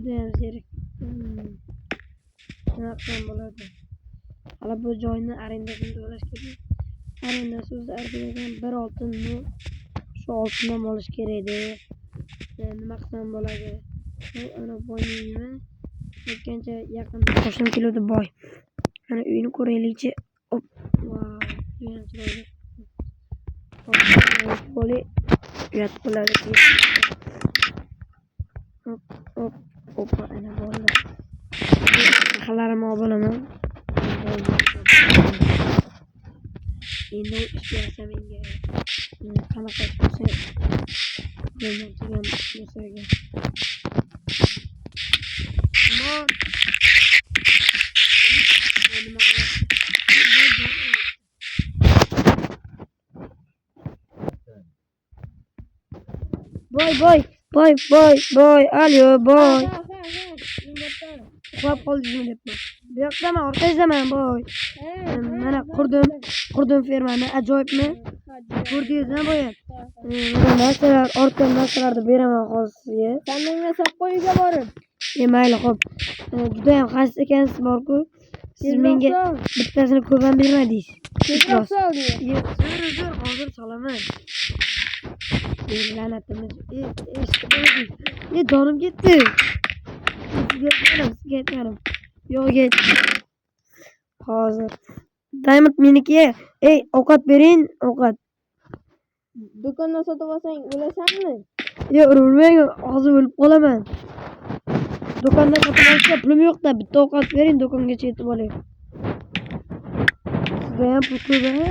judayam sherik. Nima qilsam bo'ladi? Hali bu joyni arendasini to'lash kerak. Arendasi o'zi arzimagan 1 oltinni shu oltindan olish kerak edi. Nima qilsam bo'ladi? Bu ana boyningni aytgancha yaqin qo'shnim keladi boy. Mana uyini ko'raylikchi. Hop. Wow, judayam chiroyli. Qo'li uyat bo'ladi. Hop, opa ana bo'ldi. Xalarim bo'laman. Endi ishlasa menga qanaqa bo'lsa bo'lmaydigan narsaga. Boy, alyo, boy. Uxlab qoldingmi debman. Bu yoqdaman, orqangizdaman, boy. Mana qurdim fermani, ajoyibmi? Ko'rdingizmi, boy? Mana narsalar, ortdan narsalarni beraman hozir sizga. Sen menga sop qo'yiga borib. Mayli, xo'p. Juda ham xasis ekansiz borku. Siz menga bittasini ko'p ham bermadingiz. Tezroq sol diye. Zo'r, hozir solaman. La'natimiz. Donim ketdi. Sizga aytmadim. Yo'q, get. Hozir. Diamond meniki. Ovqat bering, ovqat. Do'kondan sotib olsang o'lasanmi? Yo'q, urmang, hozir o'lib qolaman. Do'kondan sotib olishga pulim yo'q-da, bitta ovqat bering, do'kongacha yetib olay. Sizga ham pul ko'p-a?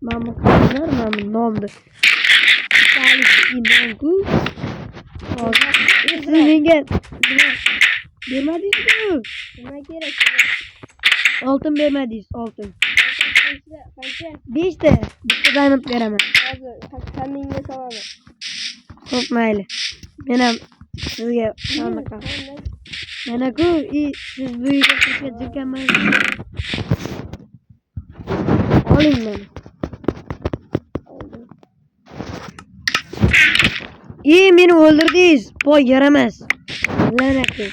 Mana bu qizlar, mana bu nomni. Nonku. Hozir siz menga bermadingizmi? Nima kerak? Oltin bermadingiz, oltin. Qancha? 5 ta. Bitta diamond beraman. Hozir sen menga solaman. Xo'p, mayli. Men ham sizga sanaqa. Mana-ku, siz bu yerga kirishga jirkanmaysiz. Oling meni. Meni o'ldirdingiz. Boy yaramas. La'natli.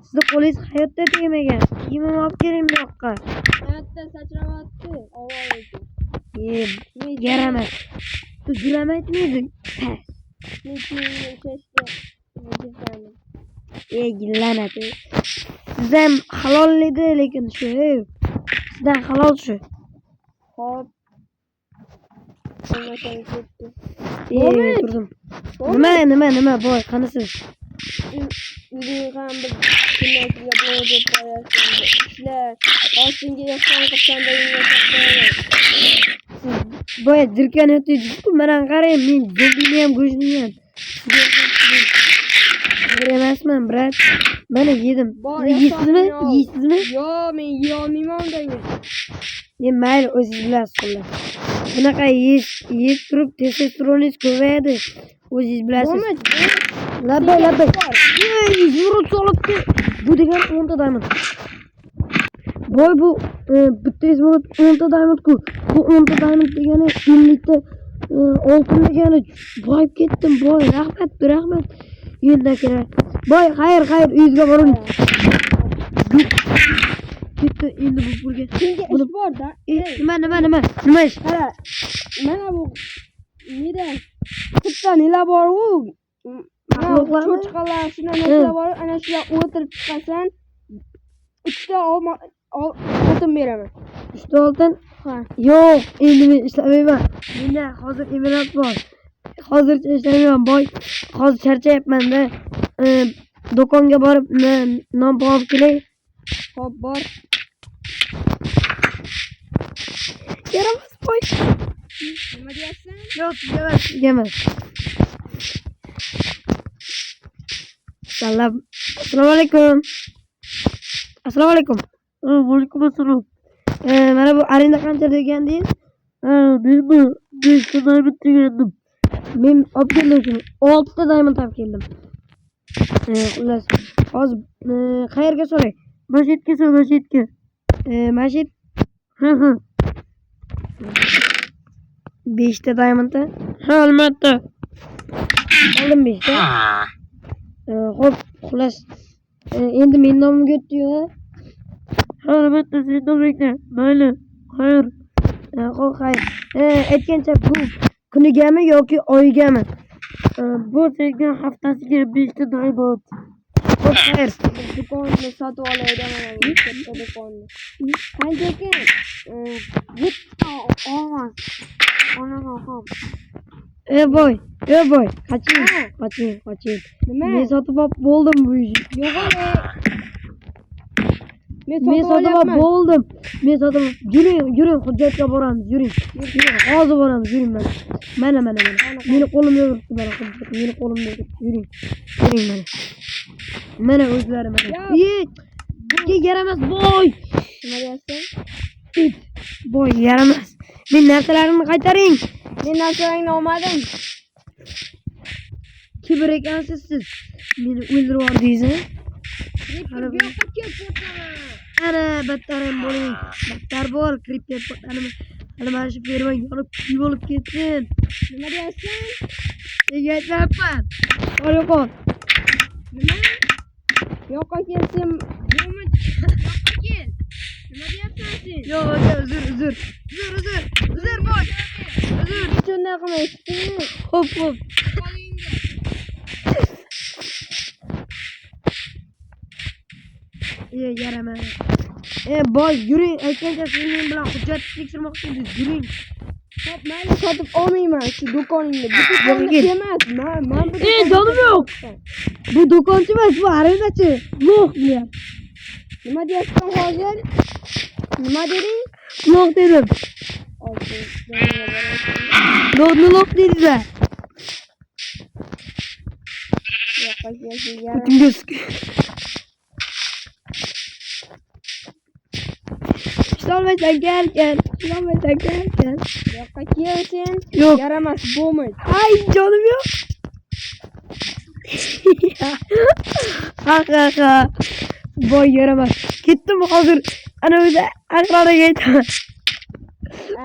Sizni qo'lingiz hayotda tegmagan. Kiyimimni olib keling bu yoqqa. Hayotda sachramayapti. Ovoz. Yaramas. Siz juramaytmiding? La'natli. Sizdan halol edi, lekin shu. Sizdan halol shu. Hop. Turdim. Nima boy, qanisiz? Uyning ham bir kunlarga bor deb qo'yasizlar. Ishlar, ostinga yo'qsan qilsanda uyga chiqaman. Boy, jirkan o'tib, mana qarang, men zo'bini ham go'shtini ham. Bir emasman, brat. Mana yedim. Yeysizmi? Yo'q, men yeyolmayman undan. Mayli, o'zingiz bilasiz xullas. Bunaqa yeb turib testosteroningiz ko'payadi. O'zingiz bilasiz. Labay. Yurib solibdi. Bu degan 10 ta diamond. Boy, bu bitta izmot 10 ta diamond-ku. Bu 10 ta diamond degani 50 ta oltin degani. Boyib ketdim, boy. Rahmat. Yo'lda kerak. Boy, xayr, uyingizga boring. Bitta endi bu pulga. Senga ish bor-da. Nima ish? Qara. Mana bu nida? Bitta nila bor-ku. Cho'chqalar shuna narsa bor. Ana shular o'tirib chiqasan, 3 ta oltin beraman. 3 ta oltin? Ha. Yo'q, endi men ishlamayman. Menda hozir emerat bor. Hozircha ishlayman, boy. Hozir charchayapman-da. Do'konga borib non olib kelay. Xo'p, bor. Yaramas, boy. Nima deyapsan? Yo'q, sizga emas. Salom. Assalomu alaykum. Vaalaykum assalom. Mana bu arenda qancha degandingiz? Men 5 ta diamond degandim. Men olib keldim. 6 ta diamond olib keldim. Xullas, hozir qayerga solay? Masjidga sol, masjidga. Masjid. Ha. 5 ta diamond. Ha, albatta. Aldım bir işte. Hop xullas. Endi men nomimga o'tdi-yu. Ha, albatta sen nom bekle. Mayli. Xayr. Xo'p, xayr. Aytgancha bu kunigami yoki oyigami? Bu senga haftasiga 5 ta doy bo'ldi. Xo'p, xayr. Do'konni sotib olaydan mana katta do'konni. Qancha ekan? 7 ta olmas. Onaga ham. Boy, qoching. Nima? Men sotib olib bo'ldim bu ishni. Yo'q ale. Men sotib olib bo'ldim. Yuring, hujjatga boramiz, yuring. Hozir boramiz, yuring mana. Meni qo'limda turibdi mana hujjat. Meni qo'limda turibdi. Yuring mana. Mana o'zlari mana. Bunga yaramas boy. Nima deyapsan? Boy yaramas. Men narsalarimni qaytaring. Men narsalaringni olmadim. Kibr ekansiz siz. Meni o'ldirib yubordingiz, ha? Bu yoqqa kelib Ana battarim bo'ling. Battar bo'l, kirib ketdim. Mana shu ferma yonib kuyib olib ketsin. Nima deyapsan? Nega aytmayapman? Qol. Nima? Yoqqa kelsin. Yoqqa kel. Nima deyapsan sen? Yo'q, aka, uzr. Uzr boy. Uzr. Shunday qilmaysiz. Hop. Yaramas. Boy, yuring. Aytgancha siz men bilan hujjat tekshirmoqchi edingiz. Yuring. Hop, mayli sotib olmayman shu do'koningni. Bu Yo'q, do'konni emas. Men bu jonim yo'q. Bu do'konchi emas, bu arendachi. Yo'q deyapti. Nima deyapsan hozir? Nima deding? Yo'q dedim. Yo'q dedinglar. Yoqqa kelsin. O'tingiz. İşlanmaysan gel. Yoqqa kelsin. Yo'q. Yaramas bo'lmaydi. Ay canım yok. Ha. Boy yaramaz. Gittim hazır. Ana öyle akrara gittim.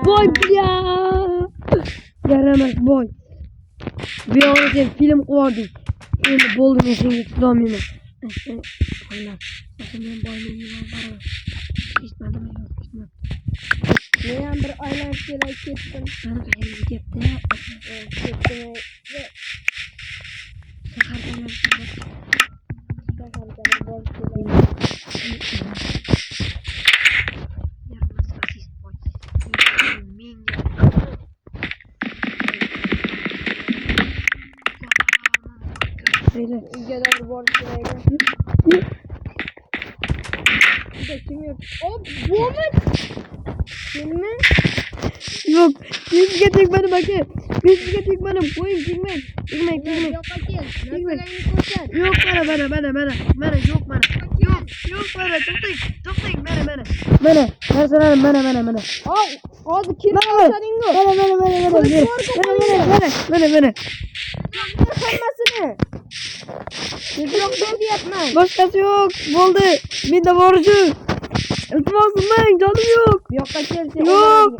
Boy ya. Yaramaz boy. Bir ara sen film koydun. Şimdi buldum işin gitti domimi. Allah. Sakın benim boynumu yuvarlar. İçmedim yok. Men bir aylanib kelay ketdim. Sana qayerga ketdi? Ketdim. Uyga doğru borç kerak. Bir de kim yok? Hop, bu mu? Kimmi? Yok. Bizga tegmadi aka. Bizga tegmadi. Qo'ying, tegmang. Yo'qqa kel. Narsalaringni ko'rsat. Yo'q, mana. Yo'q, mana. To'xtang. Mana. Narsalarim mana. Hozir kirib ko'rsading-ku. Mana. Hammasini. Siz yo'q deyapman. Boshqasi yo'q. Bo'ldi. Menda borju. İltimos qilmang, jonim yo'q. Yo'qqa kelsin. Yo'q.